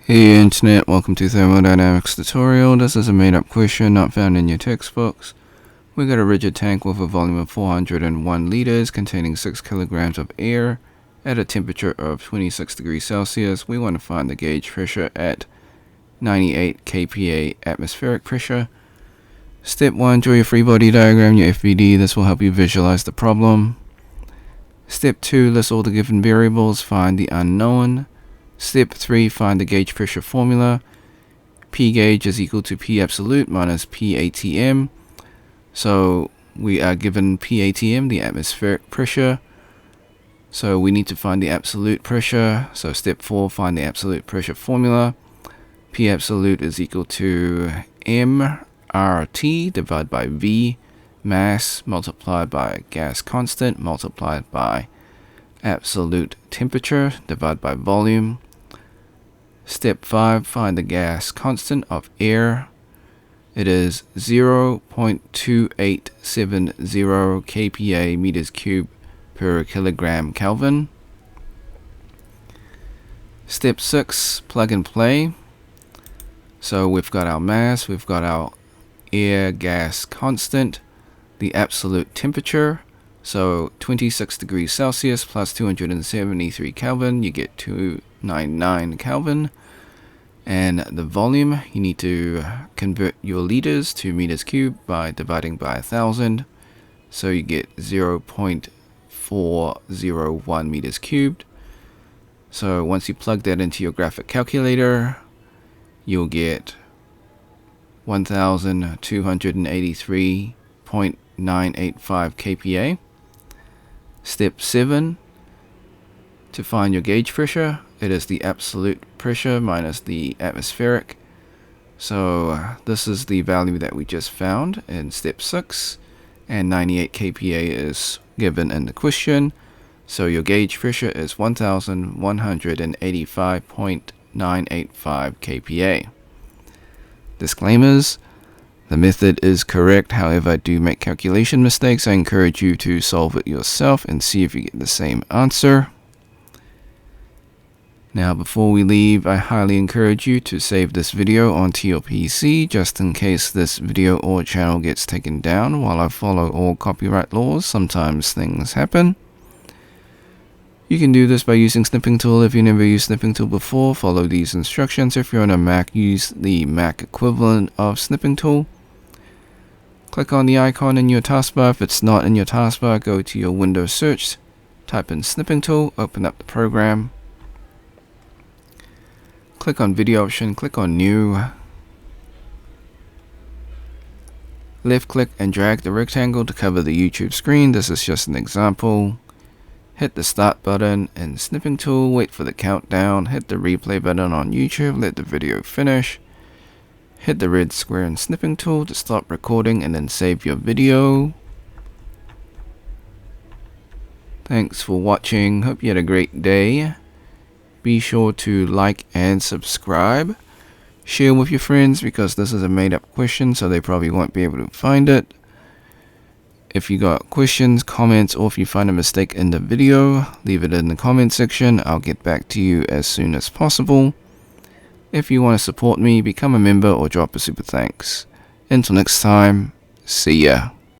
Hey Internet, welcome to Thermodynamics tutorial. This is a made-up question not found in your textbooks. We got a rigid tank with a volume of 401 liters containing 6 kilograms of air at a temperature of 26 degrees Celsius. We want to find the gauge pressure at 98 kPa atmospheric pressure. Step 1, draw your free body diagram, your FBD. This will help you visualize the problem. Step 2, list all the given variables, find the unknown. Step 3, find the gauge pressure formula. P gauge is equal to P absolute minus P ATM. So we are given P ATM, the atmospheric pressure. So we need to find the absolute pressure. So step 4, find the absolute pressure formula. P absolute is equal to mRT divided by V, mass multiplied by gas constant multiplied by absolute temperature divided by volume. Step 5, find the gas constant of air. It is 0.2870 kPa meters cubed per kilogram Kelvin. Step 6, plug and play. So we've got our mass, we've got our air gas constant, the absolute temperature. So 26 degrees Celsius plus 273 Kelvin, you get 299 Kelvin. And the volume, you need to convert your liters to meters cubed by dividing by 1,000. So you get 0.401 meters cubed. So once you plug that into your graphic calculator, you'll get 1,283.985 kPa. Step 7, to find your gauge pressure, it is the absolute pressure minus the atmospheric. So this is the value that we just found in step 6, and 98 kPa is given in the question. So your gauge pressure is 1,185.985 kPa. Disclaimers: the method is correct, however I do make calculation mistakes. I encourage you to solve it yourself and see if you get the same answer. Now before we leave, I highly encourage you to save this video onto your PC just in case this video or channel gets taken down. While I follow all copyright laws, sometimes things happen. You can do this by using Snipping Tool. If you never used Snipping Tool before, follow these instructions. If you're on a Mac, use the Mac equivalent of Snipping Tool. Click on the icon in your taskbar. If it's not in your taskbar, go to your Windows search, type in Snipping Tool, open up the program. Click on video option, click on new. Left click and drag the rectangle to cover the YouTube screen. This is just an example. Hit the start button in Snipping Tool, wait for the countdown, hit the replay button on YouTube, let the video finish. Hit the red square in Snipping Tool to stop recording and then save your video. Thanks for watching, hope you had a great day. Be sure to like and subscribe. Share with your friends because this is a made up question, so they probably won't be able to find it. If you got questions, comments, or if you find a mistake in the video, leave it in the comment section. I'll get back to you as soon as possible. If you want to support me, become a member or drop a super thanks. Until next time, see ya.